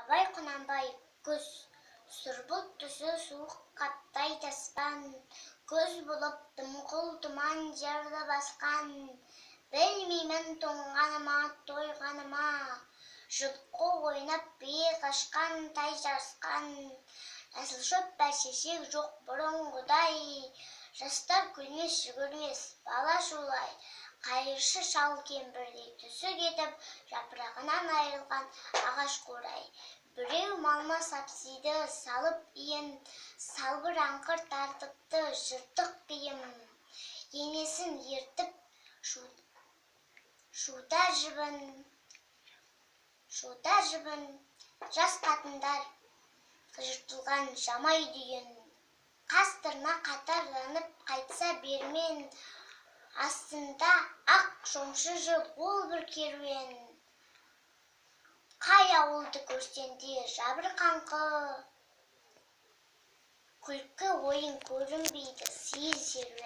абай құнанбай күз. Сұр бұлт түсі суық қаптайды аспан, көз болып дымқыл тұман жерді басқан. Білмеймін тоңғаныма, тойғаныма, жылқы ойнап бие қашқан, тай жарысқан. Жасыл шөп бәйшешек жоқ бұрынғыдай, жастар күлмес, жүгірмес, бала шулай. Қайыршы шал кемпірдей түсі кетіп, жапырағынан айырылған ағаш қурай. Біреу малма сапсиды салып иін, салбыр аңқыр тартыпты жыртық киім. Енесін ертіп шута жібін, жас қатындар жыртылған жамай дүйін. Қастырына қатарланып қайтса бермен, астында ақ шомшы жыл ол бір керуен. Қай ауылды көрсең де жабырқаңқы, күлкі ойын көрінбейді сейіл серуен.